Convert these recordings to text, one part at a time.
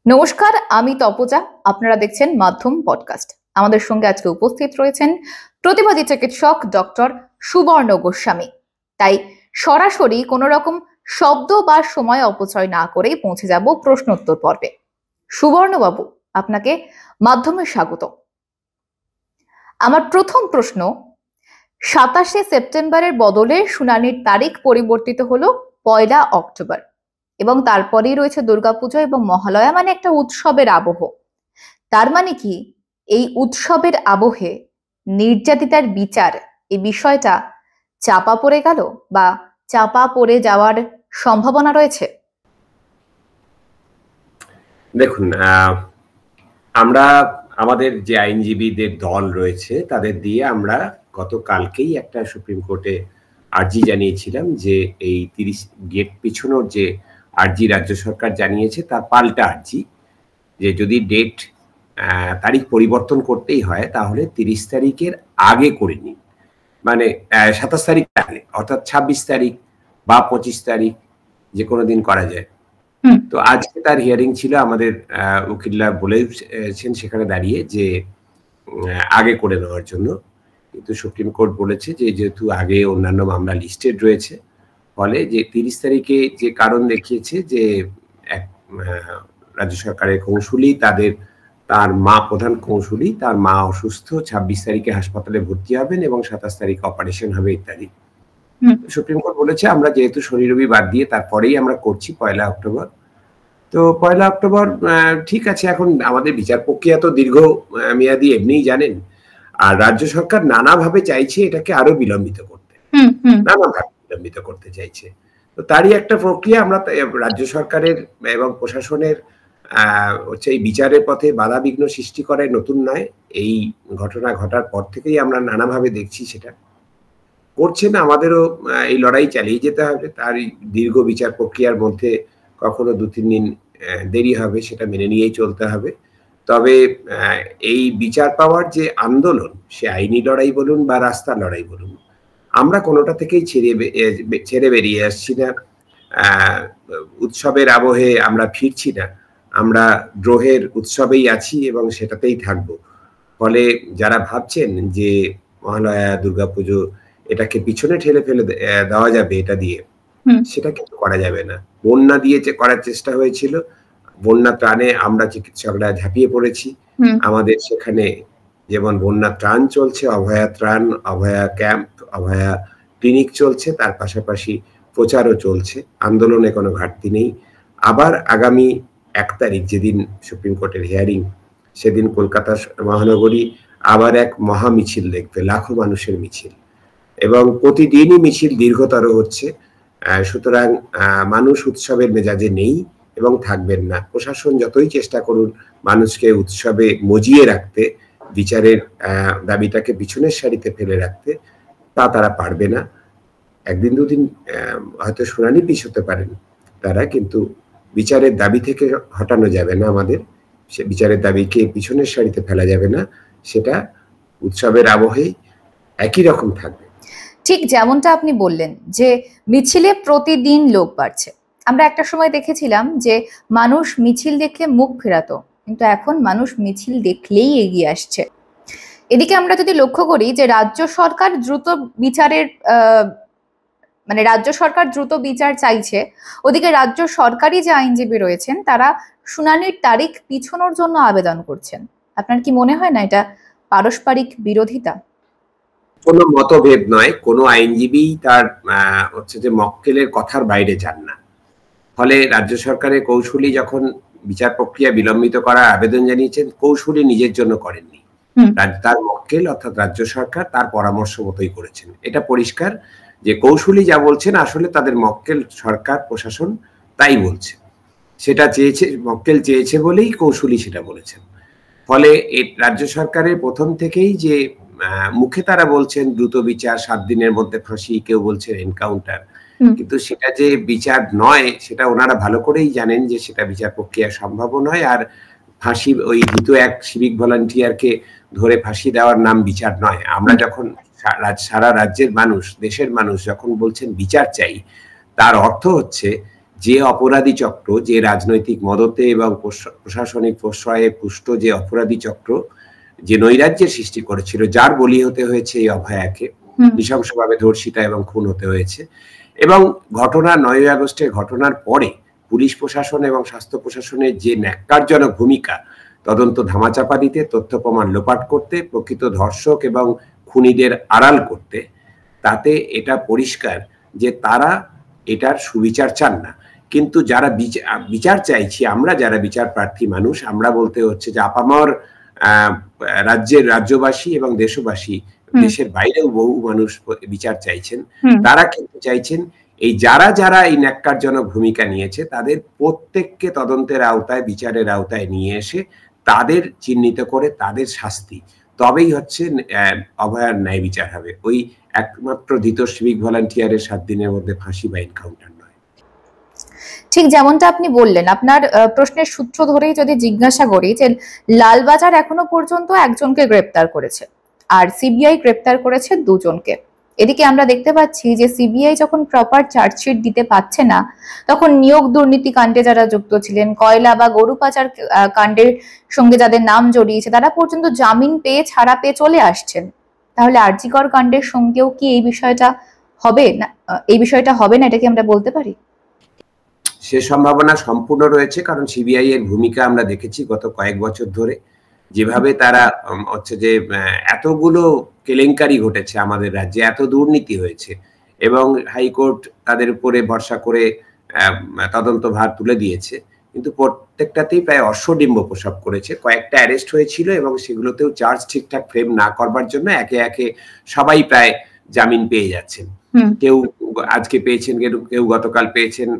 নমস্কার, আমি তপজা। আপনারা দেখছেন মাধ্যম পডকাস্ট। আমাদের সঙ্গে আজকে উপস্থিত রয়েছেন প্রতিবাদী চিকিৎসক ডক্টর সুবর্ণ গোস্বামী। তাই সরাসরি কোনো রকম শব্দ বা সময় অপচয় না করেই পৌঁছে যাব প্রশ্নোত্তর পর্বে। সুবর্ণবাবু, আপনাকে মাধ্যমে স্বাগত। আমার প্রথম প্রশ্ন, 27শে সেপ্টেম্বরের বদলে শুনানির তারিখ পরিবর্তিত হলো 1 অক্টোবর এবং তারপরেই রয়েছে দুর্গাপুজো এবং মহালয়া, মানে একটা উৎসবের আবহ। তার মানে কি এই উৎসবের আবহে নির্যাতিতার বিচার, এই বিষয়টা চাপা পড়ে গেল বা চাপা পড়ে যাওয়ার সম্ভাবনা রয়েছে? দেখুন, আমরা আমাদের যে আইনজীবীদের দল রয়েছে তাদের দিয়ে আমরা গতকালকেই একটা সুপ্রিম কোর্টে আর্জি জানিয়েছিলাম যে এই 30 গেট পিছনোর যে আর্জি রাজ্য সরকার জানিয়েছে তার পাল্টা আর্জি, যে যদি তারিখ পরিবর্তন করতেই হয় তাহলে 30 তারিখের আগে করে নিন, মানে 27 তারিখ আগে, অর্থাৎ 26 তারিখ বা 25 তারিখ যে কোনো দিন করা যায়। তো আজকে তার হিয়ারিং ছিল। আমাদের উকিলরা বলেছেন সেখানে দাঁড়িয়ে যে আগে করে নেওয়ার জন্য, কিন্তু সুপ্রিম কোর্ট বলেছে যে যেহেতু আগে অন্যান্য মামলা লিস্টেড রয়েছে, ফলে যে 30 তারিখে যে কারণ দেখিয়েছে যে এক রাজ্য সরকারের কৌঁসুলি তার মা, প্রধান কৌঁসুলি, তার মা অসুস্থ, 26 তারিখে হাসপাতালে ভর্তি হবেন এবং 27 তারিখে অপারেশন হবে ইত্যাদি। সুপ্রিম কোর্ট বলেছে আমরা যেহেতু শনি রবি বাদ দিয়ে তারপরেই আমরা করছি 1 অক্টোবর। তো 1 অক্টোবর ঠিক আছে। এখন আমাদের বিচার প্রক্রিয়া তো দীর্ঘ মেয়াদী, এমনিই জানেন, আর রাজ্য সরকার নানাভাবে চাইছে এটাকে আরো বিলম্বিত করতে, নানাভাবে বিলম্বিত করতে চাইছে। তো তারই একটা প্রক্রিয়া। আমরা রাজ্য সরকারের এবং প্রশাসনের হচ্ছে এই বিচারের পথে বাধা বিঘ্ন সৃষ্টি করায় নতুন নয়। এই ঘটনা ঘটার পর থেকেই আমরা নানাভাবে দেখছি সেটা করছেন। আমাদেরও এই লড়াই চালিয়ে যেতে হবে। তার দীর্ঘ বিচার প্রক্রিয়ার মধ্যে কখনো 2-3 দিন দেরি হবে, সেটা মেনে নিয়েই চলতে হবে। তবে এই বিচার পাওয়ার যে আন্দোলন, সে আইনি লড়াই বলুন বা রাস্তার লড়াই বলুন, আমরা কোনোটা থেকেই ছেড়ে বেরিয়ে আসছি না। উৎসবের আবহে আমরা ফিরছি না, আমরা দ্রোহের উৎসবেই আছি এবং সেটাতেই থাকবো। ফলে যারা ভাবছেন যে মহালয়া, দুর্গাপুজো এটাকে পিছনে ঠেলে ফেলে দেওয়া যাবে এটা দিয়ে, সেটা কিন্তু করা যাবে না। বন্যা দিয়ে যে করার চেষ্টা হয়েছিল, বন্যা ত্রাণে আমরা চিকিৎসকরা ঝাঁপিয়ে পড়েছি। আমাদের সেখানে যেমন বন্যা ত্রাণ চলছে, অভয়া ত্রাণ, অভয়া ক্যাম্প, অভয়া ক্লিনিক চলছে, তার পাশাপাশি প্রচারও চলছে। আন্দোলনে কোনো ঘাটতি নেই। আবার আগামী 1 তারিখ যেদিন সুপ্রিম কোর্টের হিয়ারিং, সেদিন কলকাতা মহানগরী আবার এক মহা মিছিল দেখবে, লাখো মানুষের মিছিল, এবং প্রতিদিনই মিছিল দীর্ঘতর হচ্ছে। সুতরাং মানুষ উৎসবের মেজাজে নেই এবং থাকবেন না। প্রশাসন যতই চেষ্টা করুন মানুষকে উৎসবে মজিয়ে রাখতে, বিচারের দাবিটাকে পিছনের সারিতে ফেলে রাখতে, তা তারা পারবে না। 1 দিন 2 দিন হয়তো শুনানি পিছ হতে পারেন তারা, কিন্তু বিচারের দাবি থেকে হটানো যাবে না। আমাদের সে বিচারের দাবিকে পিছনের সারিতে ফেলা যাবে না। সেটা উৎসবের আবহেই একই রকম থাকবে। ঠিক যেমনটা আপনি বললেন যে মিছিলে প্রতিদিন লোক বাড়ছে। আমরা একটা সময় দেখেছিলাম যে মানুষ মিছিল দেখলে মুখ ফেরাতো, কিন্তু এখন মানুষ মিছিল দেখলেই এগিয়ে আসছে। এদিকে আমরা যদি লক্ষ্য করি যে রাজ্য সরকার দ্রুত বিচার চাইছে, ওদিকে রাজ্য সরকারি যে আইনজীবী রয়েছেন তারা শুনানির তারিখ পিছনোর জন্য আবেদন করছেন। আপনার কি মনে হয় না এটা পারস্পরিক বিরোধিতা? কোনো মতভেদ নয়, কোনো আইনজীবী তার হচ্ছে যে মক্কেলের কথার বাইরে যান না। ফলে রাজ্য সরকারের কৌঁসুলি যখন বিচার প্রক্রিয়া বিলম্বিত করার আবেদন জানিয়েছেন, কৌঁসুলি নিজের জন্য করেননি, তার মক্কেল অর্থাৎ রাজ্য সরকার তার পরামর্শ মতোই করেছেন। এটা পরিষ্কার যে কৌঁসুলি যা বলছেন আসলে তাদের মক্কেল সরকার প্রশাসন তাই বলছে। সেটা চেয়েছে, মক্কেল চেয়েছে বলেই কৌঁসুলি সেটা বলেছেন। ফলে এই রাজ্য সরকারের প্রথম থেকেই যে মুখে তারা বলছেন দ্রুত বিচার, 7 দিনের মধ্যে ফাঁসি, কেউ বলছেন এনকাউন্টার, কিন্তু সেটা যে বিচার নয় সেটা ওনারা ভালো করেই জানেন যে সেটা বিচার প্রক্রিয়া সম্ভব নয়। আর ফাঁসি, ওই ভীত এক সিভিক ভলান্টিয়ারকে ধরে ফাঁসি দেওয়ার নাম বিচার নয়। আমরা যখন সারা রাজ্যের মানুষ, দেশের মানুষ যখন বলছেন বিচার চাই, তার অর্থ হচ্ছে যে অপরাধী চক্র, যে রাজনৈতিক মদতে এবং প্রশাসনিক প্রশ্রয়ে পুষ্ট যে অপরাধী চক্র যে নৈরাজ্যের সৃষ্টি করেছিল, যার বলি হতে হয়েছে এই অভয়াকে, নৃশংসভাবে ধর্ষিতা এবং খুন হতে হয়েছে। এবং ঘটনা 9ই আগস্টের ঘটনার পরে পুলিশ প্রশাসন এবং স্বাস্থ্য প্রশাসনের যে ন্যাক্কারজনক ভূমিকা, তদন্ত ধামাচাপা দিতে, তথ্য প্রমাণ লোপাট করতে, প্রকৃত ধর্ষক এবং খুনিদের আড়াল করতে, তাতে এটা পরিষ্কার যে তারা এটার সুবিচার চান না। কিন্তু যারা বিচার চাইছি, আমরা যারা বিচার প্রার্থী মানুষ, আমরা বলতে হচ্ছে যে আপামর রাজ্যবাসী এবং দেশবাসী, দেশের বাইরেও বহু মানুষ বিচার চাইছেন। তারা কিন্তু চাইছেন এই যারা এই ন্যাক্কারজনক ভূমিকা নিয়েছে তাদের প্রত্যেককে তদন্তের আওতায়, বিচারের আওতায় নিয়ে এসে তাদের চিহ্নিত করে তাদের শাস্তি, তবেই হচ্ছে অভয়ার ন্যায় বিচার হবে। ওই একমাত্র ধৃত সিভিক ভলান্টিয়ারের 7 দিনের মধ্যে ফাঁসি বা এনকাউন্টার নয়। ঠিক যেমনটা আপনি বললেন, আপনার প্রশ্নের সূত্র ধরেই যদি জিজ্ঞাসা করি যে লালবাজার এখনো পর্যন্ত একজনকে গ্রেপ্তার করেছে আর সিবিআই গ্রেপ্তার করেছে 2 জনকে। এদিকে আমরা দেখতে পাচ্ছি যে সিবিআই যখন প্রপার চার্জশিট দিতে পারছে না, তখন নিয়োগ দুর্নীতি কাণ্ডে যারা যুক্ত ছিলেন, কয়লা বা গরু পাচার কাণ্ডের সঙ্গে যাদের নাম জড়িয়েছে, তারা পর্যন্ত জামিন পেয়ে ছাড়া পেয়ে চলে আসছেন। তাহলে আরজিকর কাণ্ডের সঙ্গেও কি এই বিষয়টা হবে না? এটা কি আমরা বলতে পারি? সে সম্ভাবনা সম্পূর্ণ রয়েছে, কারণ সিবিআই এর ভূমিকা আমরা দেখেছি গত কয়েক বছর ধরে, যেভাবে তারা হচ্ছে যে এতগুলো কেলেঙ্কারি ঘটেছে আমাদের রাজ্যে, এত দুর্নীতি হয়েছে এবং হাইকোর্ট তাদের উপরে ভরসা করে তদন্ত ভার তুলে দিয়েছে, কিন্তু প্রত্যেকটাতেই প্রায় অশ্বডিম্ব প্রসব করেছে। কয়েকটা অ্যারেস্ট হয়েছিল এবং সেগুলোতেও চার্জ ঠিকঠাক ফ্রেম না করবার জন্য একে একে সবাই প্রায় জামিন পেয়ে যাচ্ছেন। কেউ আজকে পেয়েছেন, কেউ গতকাল পেয়েছেন,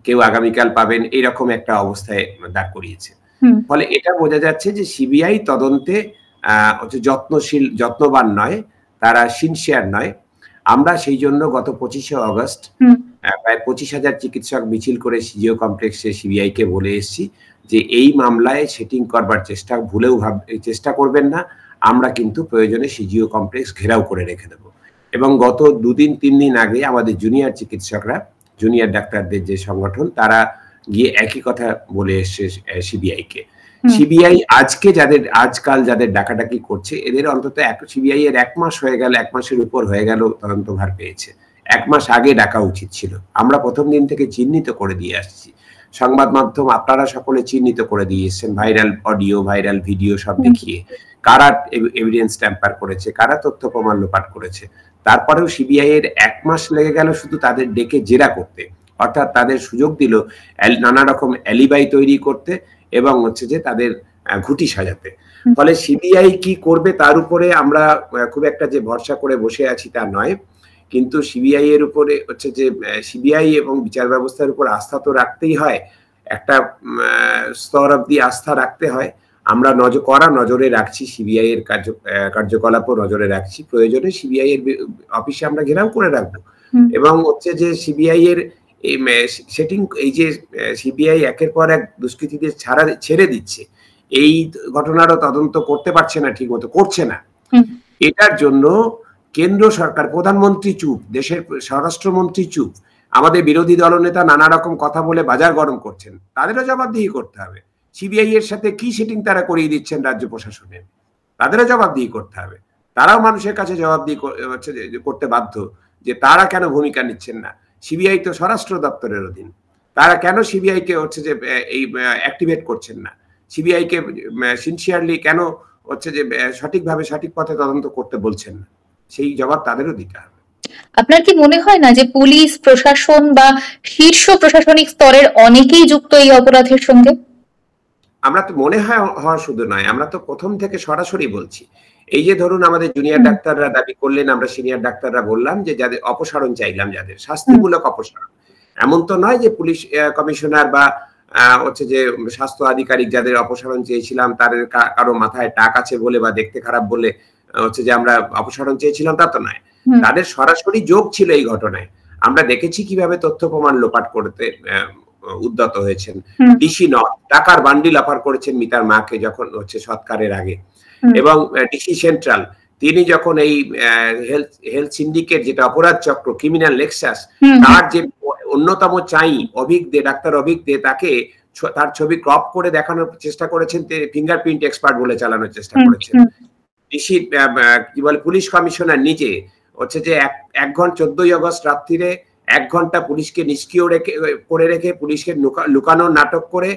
কেউ আগামীকাল পাবেন, এইরকম একটা অবস্থায় দাঁড় করিয়েছে। ফলে এটা বোঝা যাচ্ছে যে সিবিআই তদন্তে যত্নবান নয়, তারা সিনসিয়ার নয়। আমরা সেই জন্য গত 25শে আগস্ট প্রায় 25,000 চিকিৎসক মিছিল করে সিজিও কমপ্লেক্সে সিবিআই কে বলে এসেছি যে এই মামলায় সেটিং করবার ভুলেও চেষ্টা করবেন না, আমরা কিন্তু প্রয়োজনে সিজিও কমপ্লেক্স ঘেরাও করে রেখে দেব। এবং গত 2-3 দিন আগে আমাদের জুনিয়র চিকিৎসকরা, জুনিয়র ডাক্তারদের যে সংগঠন, তারা গিয়ে একই কথা বলে এসছে সিবিআই কে। সিবিআই আজকাল যাদের ডাকাডাকি করছে, এদের অন্তত সিবিআই এর 1 মাস হয়ে গেল, 1 মাসের উপর হয়ে গেল তদন্তভার পেয়েছে। 1 মাস আগে ডাকা উচিত ছিল। আমরা প্রথম দিন থেকে চিহ্নিত করে দিয়ে আসছি, সংবাদ মাধ্যম আপনারা সকলে চিহ্নিত করে দিয়ে এসছেন, ভাইরাল অডিও, ভাইরাল ভিডিও সব দেখিয়ে কারা এভিডেন্স ট্যাম্পার করেছে, কারা তথ্য প্রমাণ লোপাট করেছে। তারপরেও সিবিআই এর 1 মাস লেগে গেল শুধু তাদের ডেকে জেরা করতে, অর্থাৎ তাদের সুযোগ দিল নানা রকম অ্যালিবাই তৈরি করতে এবং হচ্ছে যে তাদের ঘুটি সাজাতে। ফলে সিবিআই কি করবে তার উপরে আমরা খুব একটা যে ভরসা করে বসে আছি তা নয়, কিন্তু সিবিআই এর উপরে হচ্ছে যে সিবিআই এবং বিচার ব্যবস্থার উপর আস্থা তো রাখতেই হয়, একটা স্তর অব্দি আস্থা রাখতে হয়। আমরা নজরে রাখছি, সিবিআই এর কার্যকলাপও নজরে রাখছি। প্রয়োজনে সিবিআই এর অফিসে আমরা ঘেরাও করে রাখবো এবং হচ্ছে যে সিবিআই এর সেটিং, এই যে সিবিআই একের পর এক দুষ্কৃতীদের ছেড়ে দিচ্ছে, এই ঘটনারও তদন্ত করতে পারছে না, ঠিক মতো করছে না। এটার জন্য কেন্দ্র সরকার, প্রধানমন্ত্রী চুপ, দেশের স্বরাষ্ট্রমন্ত্রী চুপ, আমাদের বিরোধী দলনেতা নানা রকম কথা বলে বাজার গরম করছেন, তাদেরও জবাবদিহি করতে হবে। সিবিআই এর সাথে কি সেটিং তারা করিয়ে দিচ্ছেন রাজ্য প্রশাসনে, তাদেরও জবাবদিহি করতে হবে। তারাও মানুষের কাছে জবাবদিহি করতে বাধ্য যে তারা কেন ভূমিকা নিচ্ছেন না। সিবিআই তো স্বরাষ্ট্র দপ্তরের অধীন, তারা কেন সিবিআই কে হচ্ছে যে এই অ্যাক্টিভেট করছেন না, সিবিআই কে সিনসিয়ারলি কেন হচ্ছে যে সঠিকভাবে সঠিক পথে তদন্ত করতে বলছেন না, সেই জবাব তাদেরও দিতে হবে। আপনার কি মনে হয় না যে পুলিশ প্রশাসন বা শীর্ষ প্রশাসনিক স্তরের অনেকেই যুক্ত এই অপরাধের সঙ্গে? আমরা তো মনে হওয়া শুধু নয়, আমরা তো প্রথম থেকে সরাসরি বলছি। এই যে ধরুন আমাদের জুনিয়র ডাক্তাররা দাবি করলেন, আমরা সিনিয়র ডাক্তাররা বললাম যে যাদের অপসারণ চাইলাম, যাদের শাস্তিমূলক অপসারণ, এমন তো নয় যে পুলিশ কমিশনার বা হচ্ছে যে স্বাস্থ্য আধিকারিক যাদের অপসারণ চেয়েছিলাম তাদের কারো মাথায় টাক আছে বলে বা দেখতে খারাপ বলে হচ্ছে যে আমরা অপসারণ চেয়েছিলাম, তা তো নয়। তাদের সরাসরি যোগ ছিল এই ঘটনায়। আমরা দেখেছি কিভাবে তথ্য প্রমাণ লোপাট করতে উদ্যত হয়েছেন। ডিসি টাকার বান্ডিল অফার করেছেন মিতার মাকে যখন হচ্ছে সৎকারের আগে, এবং ডিসি সেন্ট্রাল তিনি যখন এই হেলথ সিন্ডিকেট, যেটা অপরাধ চক্র, ক্রিমিনাল নেক্সাস, তার যে অন্যতম ডাক্তার অভিক দে, তাকে তার ছবি ক্রপ করে দেখানোর চেষ্টা করেছেন, ফিঙ্গারপ্রিন্ট এক্সপার্ট বলে চালানোর চেষ্টা করেছেন। কি বলে, পুলিশ কমিশনার নিজে হচ্ছে যে 14ই আগস্ট রাত্রিরে 1 ঘন্টা পুলিশকে নিষ্ক্রিয় করে রেখে পুলিশকে লুকানোর নাটক করে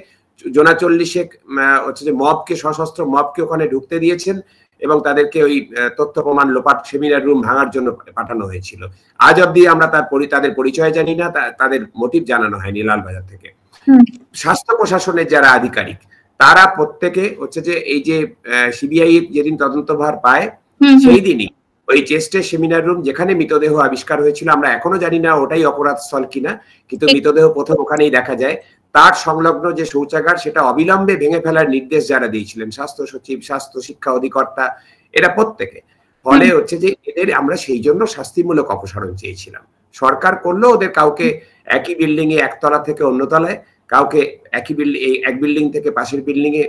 40 হচ্ছে যে সশস্ত্র মবকে ওখানে ঢুকতে দিয়েছেন এবং তাদেরকে ওই তথ্য প্রমাণ লোপাট সেমিনার রুম ভাঙার জন্য পাঠানো হয়েছিল। আজ অব্দি আমরা তাদের পরিচয় জানি না, তাদের মোটিভ জানানো হয়নি লালবাজার থেকে। স্বাস্থ্য প্রশাসনের যারা আধিকারিক, তারা প্রত্যেকে হচ্ছে যে এই যে সিবিআই যেদিন তদন্তভার পায় সেই দিনই ওই চেস্টের সেমিনার রুম যেখানে মৃতদেহ আবিষ্কার হয়েছিল, আমরা এখনো জানি না ওটাই অপরাধ স্থল কিনা, কিন্তু মৃতদেহ প্রথম ওখানেই দেখা যায়। তার সংলগ্ন যে শৌচাগার, সেটা অবিলম্বে ভেঙে ফেলার নির্দেশ যারা দিয়েছিলেন, স্বাস্থ্য সচিব, স্বাস্থ্য শিক্ষা অধিকর্তা, এরা প্রত্যেকে। ফলে হচ্ছে যে এদের আমরা সেই জন্য শাস্তিমূলক অপসারণ চেয়েছিলাম। সরকার করলো ওদের কাউকে একই বিল্ডিং এ একতলা থেকে অন্য তলায়, কাউকে এক বিল্ডিং থেকে পাশের বিল্ডিং এ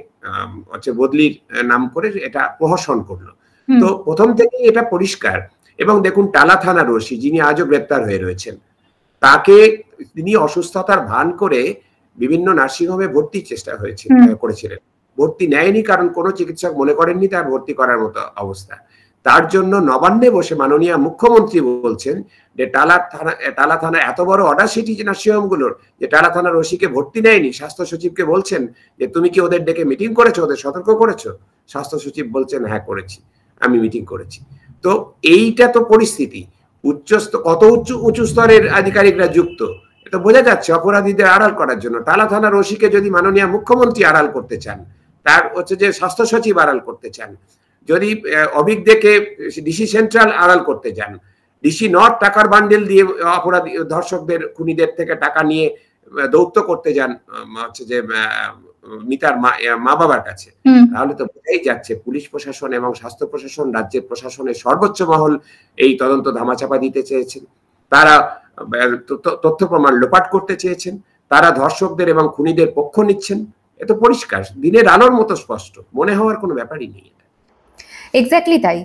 হচ্ছে বদলির নাম করে এটা প্রহসন করলো। তো প্রথম থেকে এটা পরিষ্কার। এবং দেখুন, টালা থানার ওসি যিনি আজও গ্রেপ্তার হয়ে রয়েছেন, তিনি অসুস্থতার ভান করে বিভিন্ন নার্সিংহোমে ভর্তির চেষ্টা করেছিলেন। ভর্তি নেয়নি, কারণ কোনো চিকিৎসক মনে করেননি তার ভর্তি করার মতো অবস্থা। তার জন্য নবান্নে বসে মাননীয় মুখ্যমন্ত্রী বলছেন যে টালা থানা এত বড় অডাসিটি নার্সিংহোমগুলোর, যে টালা থানার ওসিকে ভর্তি নেয়নি। স্বাস্থ্য সচিবকে বলছেন যে তুমি কি ওদের ডেকে মিটিং করেছো, ওদের সতর্ক করেছো? স্বাস্থ্য সচিব বলছেন হ্যাঁ করেছি, আমি মিটিং করেছি। তো এইটা তো পরিস্থিতি। কত উঁচু স্তরের আধিকারিকরা যুক্ত, এটা বোঝা যাচ্ছে অপরাধীদের আড়াল করার জন্য। টালা থানার ওসিকে যদি মাননীয় মুখ্যমন্ত্রী আড়াল করতে চান, তার হচ্ছে যে স্বাস্থ্য সচিব আড়াল করতে চান, যদি অভিজ্ঞকে ডিসি সেন্ট্রাল আড়াল করতে চান, ডিসি নর্থ টাকার বান্ডেল দিয়ে অপরাধী ধর্ষকদের খুনিদের থেকে টাকা নিয়ে দৌত্য করতে যান হচ্ছে যে মিতার মা বাবার কাছে, তাহলে তো বোঝাই যাচ্ছে পুলিশ প্রশাসন এবং স্বাস্থ্য প্রশাসন, রাজ্যের প্রশাসনের সর্বোচ্চ মহল এই তদন্ত ধামাচাপা দিতে চেয়েছেন। তারা তথ্য প্রমাণ লোপাট করতে চেয়েছেন, তারা ধর্ষকদের এবং খুনিদের পক্ষ নিচ্ছেন। এত পরিষ্কার, দিনের আলোর মতো স্পষ্ট, মনে হওয়ার কোনো ব্যাপারই নেই। এক্স্যাক্টলি তাই।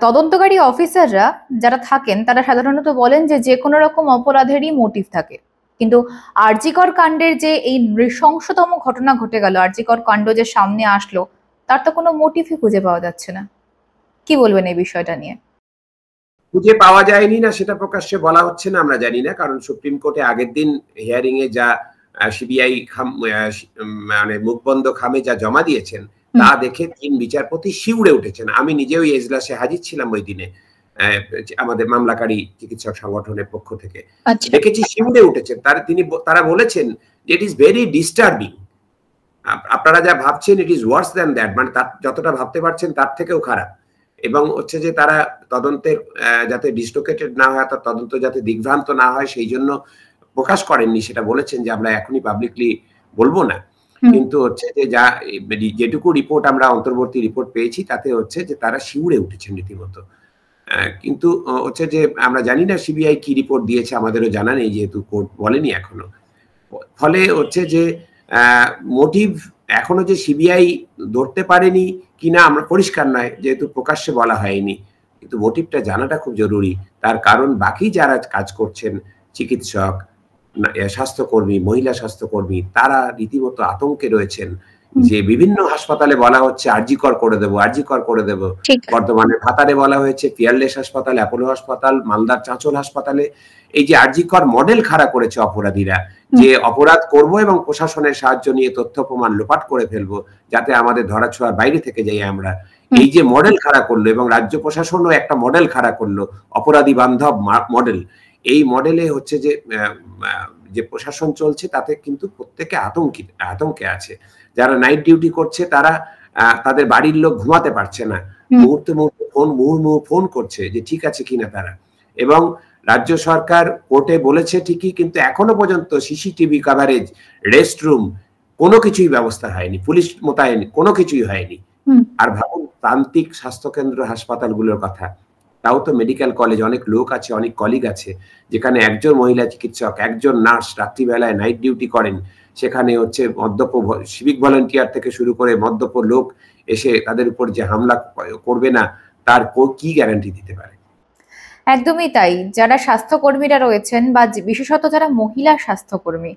তদন্তকারী অফিসাররা যারা থাকেন তারা সাধারণত বলেন যে কোনো রকম অপরাধেরই মোটিভ থাকে, কিন্তু আরজিকর কাণ্ডের যে এই নৃশংসতম ঘটনা ঘটে গেল, আরজিকর কাণ্ড যে সামনে আসলো, তার তো কোনো মোটিভই খুঁজে পাওয়া যাচ্ছে না। কি বলবেন এই বিষয়টা নিয়ে? খুঁজে পাওয়া যায়নি না সেটা প্রকাশ্যে বলা হচ্ছে না, আমরা জানি না, কারণ সুপ্রিম কোর্টে আগের দিন হিয়ারিং এ যা সিবিআই মানে মুখবন্ধ খামে যা জমা দিয়েছেন তা দেখে 3 বিচারপতি শিউরে উঠেছেন। আমি নিজেও এজলাসে হাজির ছিলাম ওই দিনে, আমাদের মামলাকারী চিকিৎসক সংগঠনের পক্ষ থেকে দেখেছি শিউরে উঠেছেন। তারা বলেছেন ইট ইজ ভেরি ডিস্টার্বিং, আপনারা যা ভাবছেন it is Wars than that, মানে যতটা ভাবতে পারছেন তার থেকেও খারাপ। এবং হচ্ছে যে তারা তদন্তের যাতে ডিসলোকেটেড না হয়, অর্থাৎ তদন্ত যাতে দিগ্ভ্রান্ত না হয় সেই জন্য প্রকাশ করেননি, সেটা বলেছেন যে আমরা এখনই পাবলিকলি বলবো না। কিন্তু হচ্ছে যে যেটুকু রিপোর্ট আমরা অন্তর্বর্তী রিপোর্ট পেয়েছি তাতে হচ্ছে যে তারা শিউরে উঠেছেন রীতিমতো। কিন্তু হচ্ছে যে আমরা জানি না সিবিআই কি রিপোর্ট দিয়েছে, আমাদেরও জানা নেই যেহেতু কোর্ট বলেনি এখনো। ফলে হচ্ছে যে মোটিভ এখনো যে সিবিআই ধরতে পারেনি কিনা আমরা পরিষ্কার নয়, যেহেতু প্রকাশ্যে বলা হয়নি, কিন্তু মোটিভটা জানাটা খুব জরুরি। তার কারণ বাকি যারা কাজ করছেন, চিকিৎসক, স্বাস্থ্যকর্মী, মহিলা স্বাস্থ্যকর্মী, তারা রীতিমতো আতঙ্কে রয়েছেন যে বিভিন্ন হাসপাতালে বলা হচ্ছে আরজিকর করে দেবো, আরজিকর করে দেবো। বর্তমানে ভাতারে বলা হয়েছে, পিয়ারলেস হাসপাতাল, অ্যাপোলো হাসপাতাল, মালদার চাঁচল হাসপাতালে এই যে আরজিকর মডেল খাড়া করেছে অপরাধীরা, যে অপরাধ করব এবং প্রশাসনের সাহায্য নিয়ে তথ্য প্রমাণ লোপাট করে ফেলবো যাতে আমাদের ধরাছোঁয়ার বাইরে থেকে যাই আমরা, এই যে মডেল খাড়া করলো এবং রাজ্য প্রশাসনও একটা মডেল খাড়া করলো, অপরাধী বান্ধব মডেল। এই মডেলে হচ্ছে যে প্রশাসন চলছে তাতে কিন্তু প্রত্যেকে আতঙ্কে আছে। যারা নাইট ডিউটি করছে তারা তাদের বাড়ির লোক ঘুমাতে পারছে না, মুহূর্তে মুহূর্তে মুহুর্মুহু ফোন করছে যে ঠিক আছে কিনা তারা। এবং রাজ্য সরকার কোর্টে বলেছে ঠিকই, কিন্তু এখনো পর্যন্ত সিসিটিভি কভারেজ, রেস্টরুম কোনো কিছুই ব্যবস্থা হয়নি, পুলিশ মোতায়েন কোনো কিছুই হয়নি। আর ভাবুন প্রান্তিক স্বাস্থ্যকেন্দ্র হাসপাতালগুলোর কথা, তাও তো মেডিকেল কলেজ, অনেক লোক আছে, অনেক কলিগ আছে, যেখানে একজন মহিলা চিকিৎসক, একজন নার্স রাত্রিবেলায় নাইট ডিউটি করেন। সেখানে হচ্ছে মদ্যপ সিভিক ভলান্টিয়ার থেকে শুরু করে মদ্যপ লোক এসে তাদের উপর যে হামলা করবে না তার কি গ্যারান্টি দিতে পারে? একদমই তাই। যারা স্বাস্থ্যকর্মীরা রয়েছেন বা বিশেষত যারা মহিলা স্বাস্থ্যকর্মী,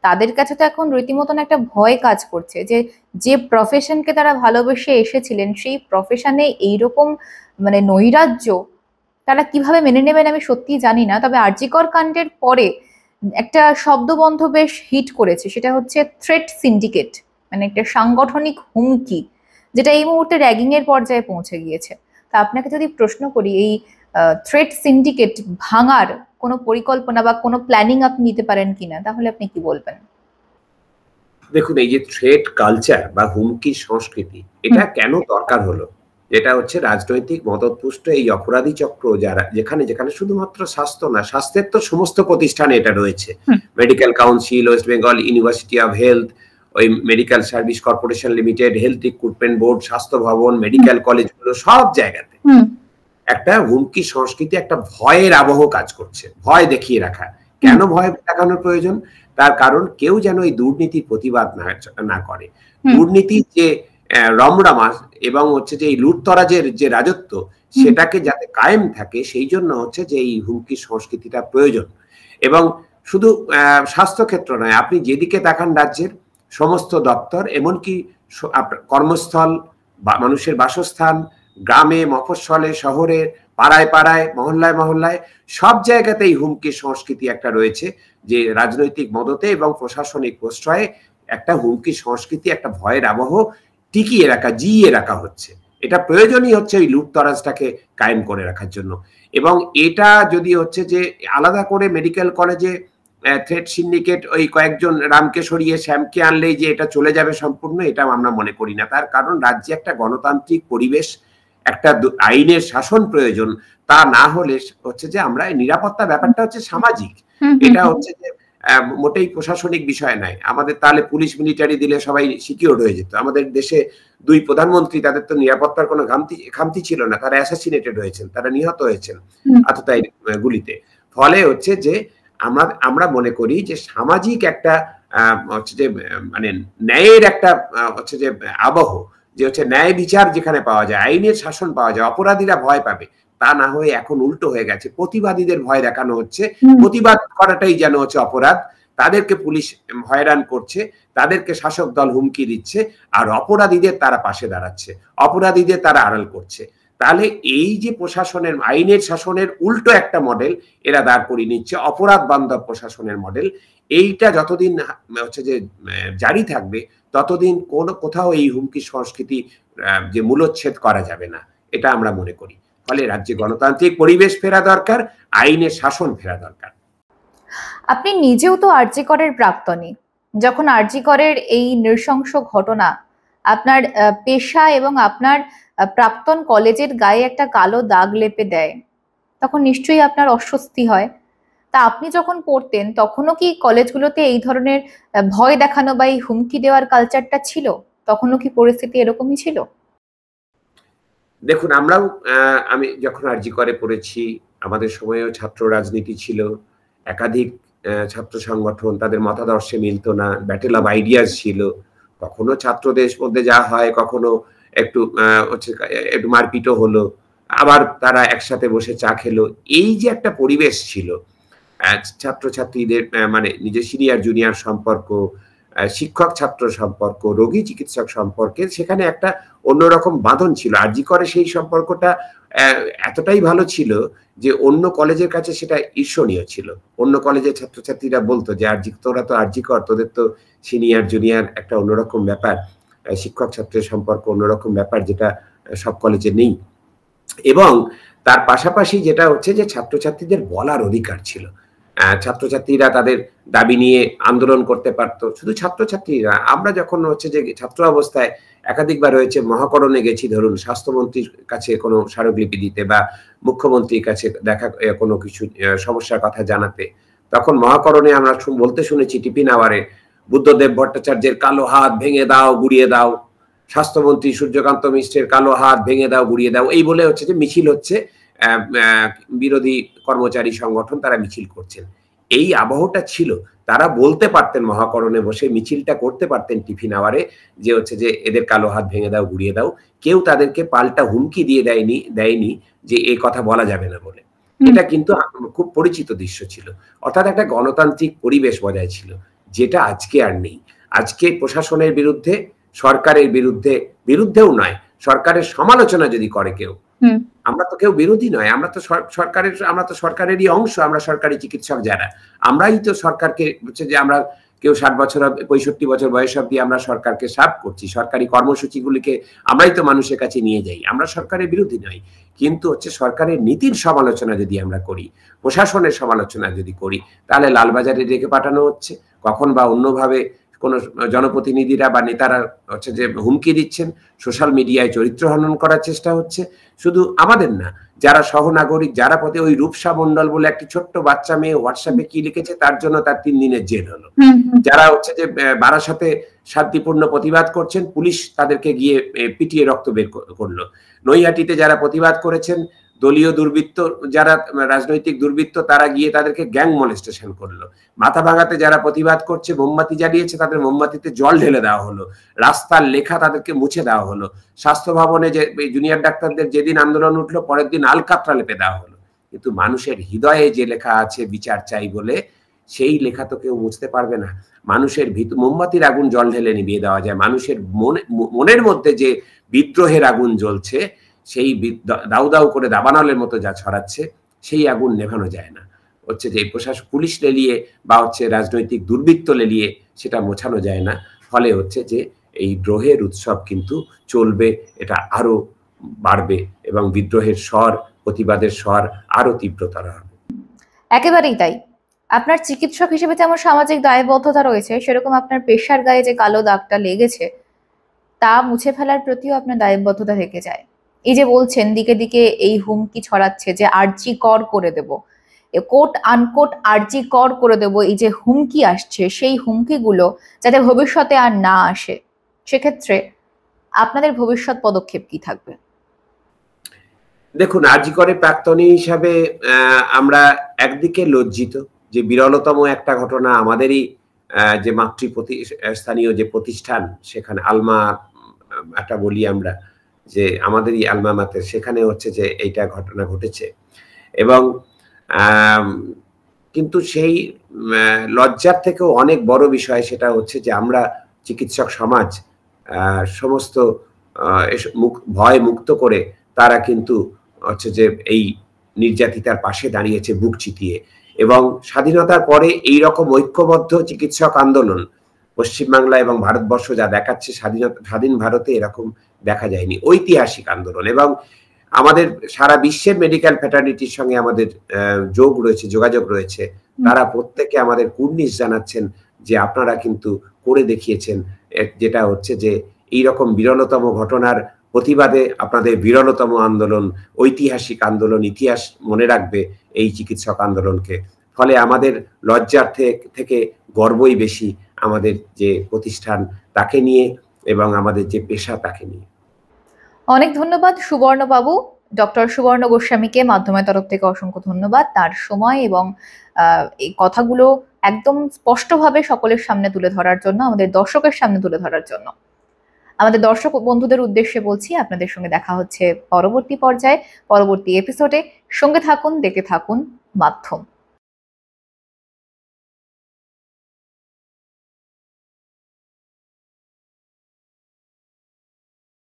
তাদের কাছে তো এখন রীতিমতন একটা ভয় কাজ করছে যে যে প্রফেশনকে তারা ভালোবেসে এসেছিলেন সেই প্রফেশনে এইরকম মানে নৈরাজ্য তারা কিভাবে মেনে নেবেন আমি সত্যিই জানি না। তবে আর জি কর কাণ্ডের পরে একটা শব্দবন্ধ বেশ হিট করেছে, সেটা হচ্ছে থ্রেট সিন্ডিকেট, মানে একটা সাংগঠনিক হুমকি, যেটা এই মুহূর্তে র্যাগিং এর পর্যায়ে পৌঁছে গিয়েছে। তা আপনাকে যদি প্রশ্ন করি, এই থ্রেট সিন্ডিকেট ভাঙার কোনো পরিকল্পনা বা কোনো প্ল্যানিং আপনি নিতে পারেন কিনা, তাহলে আপনি কি বলবেন? দেখুন, এই যে থ্রেট কালচার বা হুমকির সংস্কৃতি, এটা কেন দরকার হলো? যেটা হচ্ছে রাজনৈতিক মদতপুষ্ট এই অপরাধী চক্র যারা যেখানে যেখানে শুধুমাত্র স্বাস্থ্য না, স্বাস্থ্যের তো সমস্ত প্রতিষ্ঠানে এটা রয়েছে। Medical council, West Bengal university of health, ওই medical service corporation limited, health recruitment board, স্বাস্থ্য ভবন, মেডিকেল কলেজগুলো, সব জায়গাতে একটা হুমকি সংস্কৃতি, একটা ভয়ের আবহ কাজ করছে। ভয় দেখিয়ে রাখা। কেন ভয় দেখানোর প্রয়োজন? তার কারণ কেউ যেন এই দুর্নীতির প্রতিবাদ না করে। দুর্নীতির যে রমরমা এবং হচ্ছে যে এই লুটতরাজের যে রাজত্ব, সেটাকে যাতে কায়েম থাকে, সেই জন্য হচ্ছে যে এই হুমকি সংস্কৃতিটা প্রয়োজন। এবং শুধু স্বাস্থ্যক্ষেত্র নয়, আপনি যেদিকে দেখান রাজ্যের সমস্ত দপ্তর, এমনকি কর্মস্থল বা মানুষের বাসস্থান, গ্রামে, মফস্বলে, শহরে, পাড়ায় পাড়ায়, মহল্লায় মহল্লায়, সব জায়গাতেই হুমকির সংস্কৃতি একটা রয়েছে, যে রাজনৈতিক মদতে এবং প্রশাসনিক প্রশ্রয়ে একটা হুমকি সংস্কৃতি, একটা ভয়ের আবহ টিকিয়ে রাখা, জিইয়ে রাখা হচ্ছে। এটা প্রয়োজনই হচ্ছে ওই লুটতরাজটাকে কায়েম করে রাখার জন্য। এবং এটা যদি হচ্ছে যে আলাদা করে মেডিকেল কলেজে থ্রেট সিন্ডিকেট ওই কয়েকজন রামকে সরিয়ে শ্যামকে আনলেই যে এটা চলে যাবে সম্পূর্ণ, এটা আমরা মনে করি না। তার কারণ রাজ্যে একটা গণতান্ত্রিক পরিবেশ, একটা আইনের শাসন প্রয়োজন। তা না হলে হচ্ছে যে আমরা নিরাপত্তা ব্যাপারটা হচ্ছে সামাজিক, এটা হচ্ছে যে মোটেই প্রশাসনিক বিষয় নয়। আমাদের তাহলে পুলিশ মিলিটারি দিলে সবাই সিকিউর হয়ে যেত। আমাদের দেশে দুই প্রধানমন্ত্রী, তাদের তো নিরাপত্তার কোনো খামতি ছিল না, তারা অ্যাসাসিনেটেড হয়েছেন, তারা নিহত হয়েছেন আততায়ী গুলিতে। ফলে হচ্ছে যে আমরা মনে করি যে সামাজিক একটা হচ্ছে যে মানে ন্যায়ের একটা হচ্ছে যে আবহ, যে হচ্ছে ন্যায় বিচার যেখানে পাওয়া যায়, আইনের শাসন পাওয়া যায়, অপরাধীরা ভয় পাবে। তা না হয়ে এখন উল্টো হয়ে গেছে, প্রতিবাদীদের ভয় দেখানো হচ্ছে। প্রতিবাদ করাটাই যেন হচ্ছে অপরাধ, তাদেরকে পুলিশ হয়রান করছে, তাদেরকে শাসক দল হুমকি দিচ্ছে, আর অপরাধীদের তারা পাশে দাঁড়াচ্ছে, অপরাধীদের তারা আড়াল করছে। তাহলে এই যে প্রশাসনের আইনের শাসনের উল্টো একটা মডেল এরা দাঁড় করিয়ে নিচ্ছে, অপরাধ বান্ধব প্রশাসনের মডেল। এইটা যতদিন হচ্ছে যে জারি থাকবে, ততদিন কোথাও এই হুমকি সংস্কৃতি যে মূলচ্ছেদ করা যাবে না, এটা আমরা মনে করি। ফলে রাজ্যে গণতান্ত্রিক পরিবেশ ফেরা দরকার, আইনের শাসন ফেরা দরকার। আপনি নিজেও তো আর জি করের প্রাক্তনী। যখন আর জি করের এই নৃশংস ঘটনা আপনার পেশা এবং আপনার প্রাক্তন কলেজের গায়ে একটা কালো দাগ লেপে দেয়, তখন নিশ্চয়ই আপনার অস্বস্তি হয়। তা আপনি যখন পড়তেন তখনও কি কলেজগুলোতে এই ধরনের ভয় দেখানো বা এই হুমকি দেওয়ার কালচারটা ছিল? তখনও কি পরিস্থিতি এরকমই ছিল? দেখুন, আমি যখন আর জি করে পড়েছি, আমাদের সময়েও ছাত্র রাজনীতি ছিল, একাধিক ছাত্র সংগঠন, তাদের মতাদর্শে মিলত না, ব্যাটেল অফ আইডিয়াস ছিল। কখনো ছাত্রদের মধ্যে যা হয়, কখনো একটু হচ্ছে একটু মারপিটও হলো, আবার তারা একসাথে বসে চা খেলো। এই যে একটা পরিবেশ ছিল, ছাত্রছাত্রীদের মানে নিজের সিনিয়র জুনিয়র সম্পর্ক, শিক্ষক ছাত্র সম্পর্ক, রোগী চিকিৎসক সম্পর্কের, সেখানে একটা অন্যরকম বাঁধন ছিল। আর জি করে সেই সম্পর্কটা এতটাই ভালো ছিল যে অন্য কলেজের কাছে সেটা ঈর্ষণীয় ছিল। অন্য কলেজের ছাত্রছাত্রীরা বলতো যে তোরা তো আর জি কর, তোদের তো সিনিয়র জুনিয়র একটা অন্যরকম ব্যাপার, শিক্ষক ছাত্রের সম্পর্ক অন্যরকম ব্যাপার, যেটা সব কলেজে নেই। এবং তার পাশাপাশি যেটা হচ্ছে যে ছাত্রছাত্রীদের বলার অধিকার ছিল। ছাত্রছাত্রীরা তাদের দাবি নিয়ে আন্দোলন করতে পারত। শুধু ছাত্রছাত্রীরা, আমরা যখন হচ্ছে যে ছাত্র অবস্থায় একাধিকবার হয়েছে মহাকরণে গেছি, ধরুন স্বাস্থ্যমন্ত্রীর কাছে কোনো স্মারকলিপি দিতে বা মুখ্যমন্ত্রীর কাছে কোনো কিছু সমস্যার কথা জানাতে, তখন মহাকরণে আমরা বলতে শুনেছি টিফিন আওয়ারে, বুদ্ধদেব ভট্টাচার্যের কালো হাত ভেঙে দাও, গুড়িয়ে দাও, স্বাস্থ্যমন্ত্রী সূর্যকান্ত মিশ্রের কালো হাত ভেঙে দাও, গুড়িয়ে দাও, এই বলে হচ্ছে যে মিছিল হচ্ছে, বিরোধী কর্মচারী সংগঠন তারা মিছিল করছেন। এই আবহটা ছিল। তারা বলতে পারতেন মহাকরণে বসে, মিছিলটা করতে পারতেন টিফিন আওয়ারে, যে হচ্ছে যে এদের কালো হাত ভেঙে দাও, গুড়িয়ে দাও। কেউ তাদেরকে পাল্টা হুমকি দিয়ে দেয়নি যে এই কথা বলা যাবে না বলে। এটা কিন্তু খুব পরিচিত দৃশ্য ছিল। অর্থাৎ একটা গণতান্ত্রিক পরিবেশ বজায় ছিল, যেটা আজকে আর নেই। আজকে প্রশাসনের বিরুদ্ধে, সরকারের বিরুদ্ধেও নয়, সরকারের সমালোচনা যদি করে কেউ, আমরা তো কেউ বিরোধী নয়, আমরা তো সরকারেরই অংশ। আমরা সরকারি চিকিৎসক যারা, আমরাই তো সরকারকে হচ্ছে যে আমরা কেউ 60 বছর 65 বছর বয়স অব্দি আমরা সরকারকে সার্ভ করছি, সরকারি কর্মসূচিগুলিকে আমরাই তো মানুষের কাছে নিয়ে যাই। আমরা সরকারের বিরোধী নই, কিন্তু হচ্ছে সরকারের নীতির সমালোচনা যদি আমরা করি, প্রশাসনের সমালোচনা যদি করি, তাহলে লালবাজারে রেখে পাঠানো হচ্ছে, কখন বা অন্যভাবে কোন জনপ্রতিনিধিরা বা নেতারা হচ্ছে যে হুমকি দিচ্ছেন, সোশ্যাল মিডিয়ায় চরিত্র হনন করার চেষ্টা হচ্ছে। শুধু আমাদের না, যারা সহনাগরিক, যারা পথে, ওই রূপসা মন্ডল বলে একটি ছোট্ট বাচ্চা মেয়ে হোয়াটসঅ্যাপে কি লিখেছে তার জন্য তার 3 দিনের জেল হলো। যারা হচ্ছে যে বারাসাতে শান্তিপূর্ণ প্রতিবাদ করছেন, পুলিশ তাদেরকে গিয়ে পিটিয়ে রক্ত বের করলো। নৈহাটিতে যারা প্রতিবাদ করেছেন, দলীয় দুর্বৃত্ত, যারা রাজনৈতিক দুর্বৃত্ত, তারা গিয়ে তাদেরকে গ্যাং মলেস্টেশন করলো। মাথাভাঙাতে যারা প্রতিবাদ করছে, মোমবাতি জ্বালিয়েছে, তাদের মোমবাতিতে জল ঢেলে দেওয়া হলো। রাস্তার লেখা তাদেরকে মুছে দেওয়া হলো। স্বাস্থ্য ভবনে যে জুনিয়র ডাক্তারদের যেদিন আন্দোলন উঠলো, পরের দিন আলকাতরা লেপে দেওয়া হলো। কিন্তু মানুষের হৃদয়ে যে লেখা আছে বিচার চাই বলে, সেই লেখা তো কেউ মুছতে পারবে না। মানুষের মোমবাতির আগুন জল ঢেলে নিভিয়ে দেওয়া যায়, মানুষের মনের মধ্যে যে বিদ্রোহের আগুন জ্বলছে, সেই দাউ দাউ করে দাবানলের মতো যা ছড়াচ্ছে, সেই আগুন নেভানো যায় না। হচ্ছে যে প্রশাসন, পুলিশ লেলিয়ে বা হচ্ছে রাজনৈতিক দুর্বৃত্ত লেলিয়ে সেটা মোছানো যায় না। ফলে হচ্ছে যে এই দ্রোহের উৎসব কিন্তু চলবে, এটা আরো বাড়বে এবং বিদ্রোহের স্বর, প্রতিবাদের স্বর আরো তীব্রতর হবে। একেবারেই তাই। আপনার চিকিৎসক হিসেবে যেমন সামাজিক দায়বদ্ধতা রয়েছে, সেরকম আপনার পেশার গায়ে যে কালো দাগটা লেগেছে তা মুছে ফেলার প্রতিও আপনার দায়বদ্ধতা থেকে যায়। এই যে বলছেন দিকে দিকে এই হুমকি ছড়াচ্ছে যে আরজি কর করে দেব, কোট আনকোট আরজি কর করে দেব, এই যে হুমকি আসছে, সেই হুমকিগুলো যাতে ভবিষ্যতে আর না আসে, সেক্ষেত্রে আপনাদের ভবিষ্যৎ পদক্ষেপ কি থাকবে? দেখুন, আরজি করে প্রাক্তনী হিসাবে আমরা একদিকে লজ্জিত যে বিরলতম একটা ঘটনা আমাদেরই যে স্থানীয় যে প্রতিষ্ঠান, সেখানে আলমা একটা বলি আমরা, যে আমাদেরই আলমা মাতের, সেখানে হচ্ছে যে এইটা ঘটনা ঘটেছে। এবং কিন্তু সেই লজ্জার থেকেও অনেক বড় বিষয় সেটা হচ্ছে যে আমরা চিকিৎসক সমাজ সমস্ত ভয় মুক্ত করে তারা কিন্তু হচ্ছে যে এই নির্যাতিতার পাশে দাঁড়িয়েছে বুক চিতিয়ে। এবং স্বাধীনতার পরে এই রকম ঐক্যবদ্ধ চিকিৎসক আন্দোলন পশ্চিমবাংলা এবং ভারতবর্ষ যা দেখাচ্ছে, স্বাধীন ভারতে এরকম দেখা যায়নি। ঐতিহাসিক আন্দোলন। এবং আমাদের সারা বিশ্বের মেডিকেল ফ্যাটার্নিটির সঙ্গে আমাদের যোগাযোগ রয়েছে। তারা প্রত্যেকে আমাদের কুর্নিশ জানাচ্ছেন যে আপনারা কিন্তু করে দেখিয়েছেন, যেটা হচ্ছে যে এইরকম বিরলতম ঘটনার প্রতিবাদে আপনাদের বিরলতম আন্দোলন, ঐতিহাসিক আন্দোলন, ইতিহাস মনে রাখবে এই চিকিৎসক আন্দোলনকে। ফলে আমাদের লজ্জার থেকে গর্বই বেশি আমাদের যে প্রতিষ্ঠান তাকে নিয়ে এবং আমাদের যে পেশা তাকে নিয়ে। অনেক ধন্যবাদ সুবর্ণ বাবু। ডক্টর সুবর্ণ গোস্বামীকে মাধ্যমের তরফ থেকে অসংখ্য ধন্যবাদ তার সময় এবং এই কথাগুলো একদম স্পষ্টভাবে সকলের সামনে তুলে ধরার জন্য, আমাদের দর্শকের সামনে তুলে ধরার জন্য। আমাদের দর্শক বন্ধুদের উদ্দেশ্যে বলছি, আপনাদের সঙ্গে দেখা হচ্ছে পরবর্তী পর্যায়ে, পরবর্তী এপিসোডে। সঙ্গে থাকুন, দেখতে থাকুন মাধ্যম।